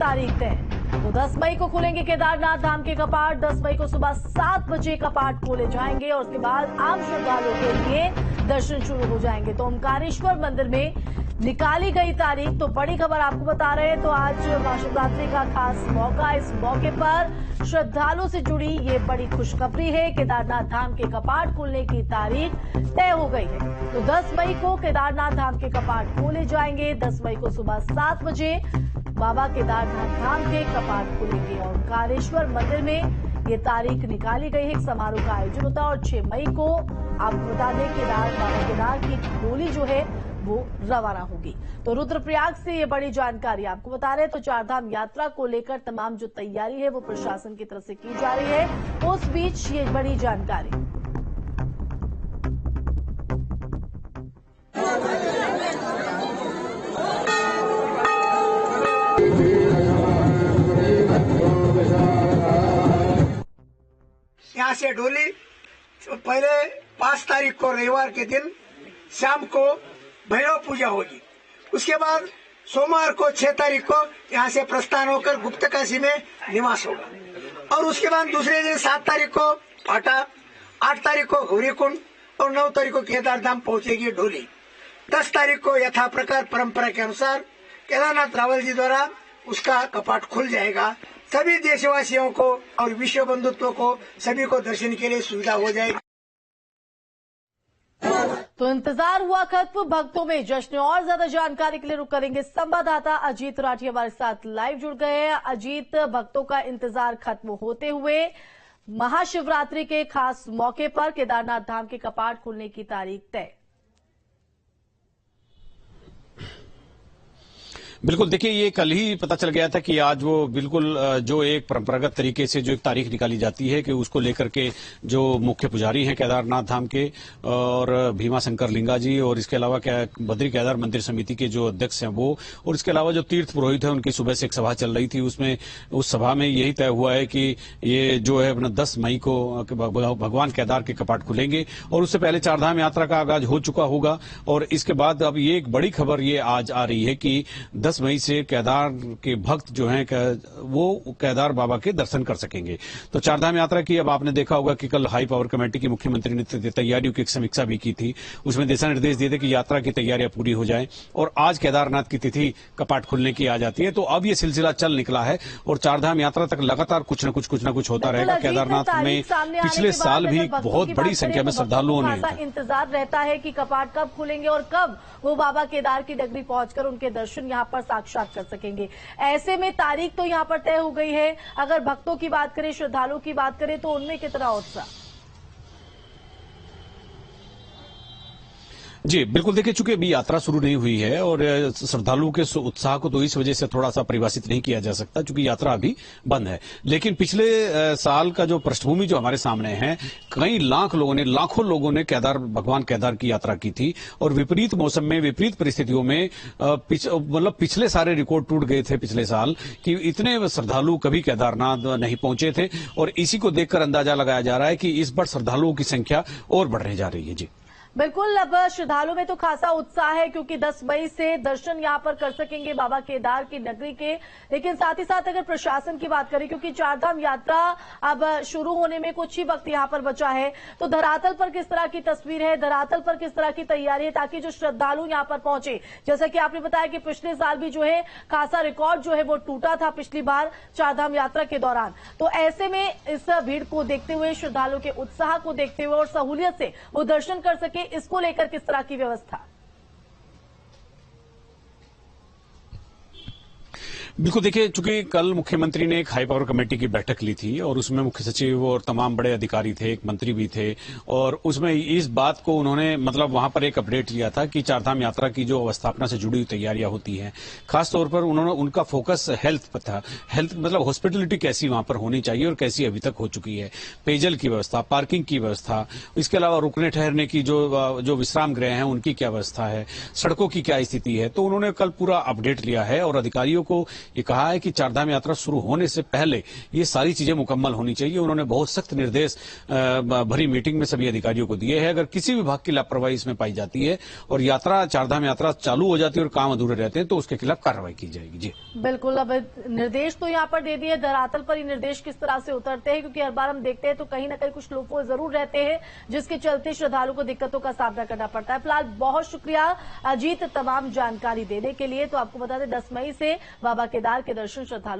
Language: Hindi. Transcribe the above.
तारीख तय। तो 10 मई को खुलेंगे केदारनाथ धाम के कपाट। 10 मई को सुबह 7 बजे कपाट खोले जाएंगे और उसके बाद आम श्रद्धालुओं के लिए दर्शन शुरू हो जाएंगे। तो ओमकारेश्वर मंदिर में निकाली गई तारीख। तो बड़ी खबर आपको बता रहे हैं। तो आज महाशिवरात्रि का खास मौका, इस मौके पर श्रद्धालुओं से जुड़ी ये बड़ी खुशखबरी है। केदारनाथ धाम के कपाट खुलने की तारीख तय हो गई है। तो 10 मई को केदारनाथ धाम के कपाट खोले जाएंगे। 10 मई को सुबह 7 बजे बाबा केदारनाथ धाम के कपाट खुलेंगे और ओमकारेश्वर मंदिर में ये तारीख निकाली गई है। एक समारोह का आयोजन होता है और 6 मई को आपको बता दें बाबा केदार की डोली जो है वो रवाना होगी। तो रुद्रप्रयाग से ये बड़ी जानकारी आपको बता रहे हैं। तो चारधाम यात्रा को लेकर तमाम जो तैयारी है वो प्रशासन की तरफ से की जा रही है। उस बीच ये बड़ी जानकारी। यहाँ से डोली पहले 5 तारीख को रविवार के दिन शाम को भैरव पूजा होगी। उसके बाद सोमवार को 6 तारीख को यहाँ से प्रस्थान होकर गुप्तकाशी में निवास होगा और उसके बाद दूसरे दिन 7 तारीख को पाटा, 8 तारीख को गौरीकुंड और 9 तारीख को केदारधाम पहुंचेगी डोली। 10 तारीख को यथा प्रकार परंपरा के अनुसार केदारनाथ रावल जी द्वारा उसका कपाट खुल जाएगा। सभी देशवासियों को और विश्व बंधुत्व को सभी को दर्शन के लिए सुविधा हो जाएगी। तो इंतजार हुआ खत्म, भक्तों में जश्न। और ज्यादा जानकारी के लिए रुक करेंगे संवाददाता अजीत राठी हमारे साथ लाइव जुड़ गए हैं। अजीत, भक्तों का इंतजार खत्म होते हुए महाशिवरात्रि के खास मौके पर केदारनाथ धाम के कपाट खुलने की तारीख तय। बिल्कुल, देखिए ये कल ही पता चल गया था कि आज वो बिल्कुल जो एक परंपरागत तरीके से जो एक तारीख निकाली जाती है कि उसको लेकर के जो मुख्य पुजारी हैं केदारनाथ धाम के और भीमा शंकर लिंगा जी और इसके अलावा बद्री केदार मंदिर समिति के जो अध्यक्ष हैं वो और इसके अलावा जो तीर्थ पुरोहित हैं उनकी सुबह से एक सभा चल रही थी। उसमें उस सभा में यही तय हुआ है कि ये जो है अपना 10 मई को भगवान केदार के कपाट खुलेंगे और उससे पहले चारधाम यात्रा का आगाज हो चुका होगा। और इसके बाद अब ये एक बड़ी खबर ये आज आ रही है कि 10 मई से केदार के भक्त जो हैं वो केदार बाबा के दर्शन कर सकेंगे। तो चारधाम यात्रा की अब आपने देखा होगा कि कल हाई पावर कमेटी की मुख्यमंत्री ने तैयारियों की एक समीक्षा भी की थी। उसमें दिशा निर्देश दिए थे कि यात्रा की तैयारियां पूरी हो जाएं और आज केदारनाथ की तिथि कपाट खुलने की आ जाती है। तो अब ये सिलसिला चल निकला है और चारधाम यात्रा तक लगातार कुछ न कुछ होता रहेगा। केदारनाथ में पिछले साल भी बहुत बड़ी संख्या में श्रद्धालुओं ने इंतजार रहता है कि कपाट कब खुलेंगे और कब वो बाबा केदार की डगरी पहुंचकर उनके दर्शन यहाँ पर साक्षात कर सकेंगे। ऐसे में तारीख तो यहां पर तय हो गई है। अगर भक्तों की बात करें, श्रद्धालुओं की बात करें तो उनमें कितना उत्साह? जी बिल्कुल, देखिए चूंकि अभी यात्रा शुरू नहीं हुई है और श्रद्धालुओं के उत्साह को तो इस वजह से थोड़ा सा परिभाषित नहीं किया जा सकता क्योंकि यात्रा अभी बंद है। लेकिन पिछले साल का जो पृष्ठभूमि जो हमारे सामने है, लाखों लोगों ने भगवान केदार की यात्रा की थी और विपरीत मौसम में, विपरीत परिस्थितियों में मतलब पिछले सारे रिकॉर्ड टूट गए थे पिछले साल कि इतने श्रद्धालु कभी केदारनाथ नहीं पहुंचे थे और इसी को देखकर अंदाजा लगाया जा रहा है कि इस बार श्रद्धालुओं की संख्या और बढ़ने जा रही है। जी बिल्कुल, अब श्रद्धालुओं में तो खासा उत्साह है क्योंकि 10 मई से दर्शन यहां पर कर सकेंगे बाबा केदार की नगरी के। लेकिन साथ ही साथ अगर प्रशासन की बात करें, क्योंकि चारधाम यात्रा अब शुरू होने में कुछ ही वक्त यहां पर बचा है, तो धरातल पर किस तरह की तस्वीर है, धरातल पर किस तरह की तैयारी है ताकि जो श्रद्धालु यहां पर पहुंचे। जैसा कि आपने बताया कि पिछले साल भी जो है खासा रिकॉर्ड जो है वो टूटा था पिछली बार चारधाम यात्रा के दौरान। तो ऐसे में इस भीड़ को देखते हुए, श्रद्धालुओं के उत्साह को देखते हुए और सहूलियत से वो दर्शन कर सके, इसको लेकर किस तरह की व्यवस्था? बिल्कुल, देखिए चूंकि कल मुख्यमंत्री ने एक हाई पावर कमेटी की बैठक ली थी और उसमें मुख्य सचिव और तमाम बड़े अधिकारी थे, एक मंत्री भी थे और उसमें इस बात को उन्होंने मतलब वहां पर एक अपडेट लिया था कि चारधाम यात्रा की जो अवस्थापना से जुड़ी हुई तैयारियां होती हैं, खासतौर पर उनका फोकस हेल्थ पर था। हेल्थ मतलब हॉस्पिटलिटी कैसी वहां पर होनी चाहिए और कैसी अभी तक हो चुकी है, पेयजल की व्यवस्था, पार्किंग की व्यवस्था, इसके अलावा रुकने ठहरने की जो विश्राम गृह हैं उनकी क्या व्यवस्था है, सड़कों की क्या स्थिति है। तो उन्होंने कल पूरा अपडेट लिया है और अधिकारियों को ये कहा है कि चारधाम यात्रा शुरू होने से पहले ये सारी चीजें मुकम्मल होनी चाहिए। उन्होंने बहुत सख्त निर्देश भरी मीटिंग में सभी अधिकारियों को दिए हैं। अगर किसी विभाग की लापरवाही इसमें पाई जाती है और चारधाम यात्रा चालू हो जाती है और काम अधूरे रहते हैं तो उसके खिलाफ कार्रवाई की जाएगी। जी बिल्कुल, अब निर्देश तो यहाँ पर दे दिए, धरातल पर ये निर्देश किस तरह से उतरते हैं, क्योंकि हर बार हम देखते हैं तो कहीं ना कहीं कुछ लूपहोल जरूर रहते हैं जिसके चलते श्रद्धालुओं को दिक्कतों का सामना करना पड़ता है। फिलहाल बहुत शुक्रिया अजीत तमाम जानकारी देने के लिए। तो आपको बता दें 10 मई से बाबा केदार के दर्शन श्रद्धालु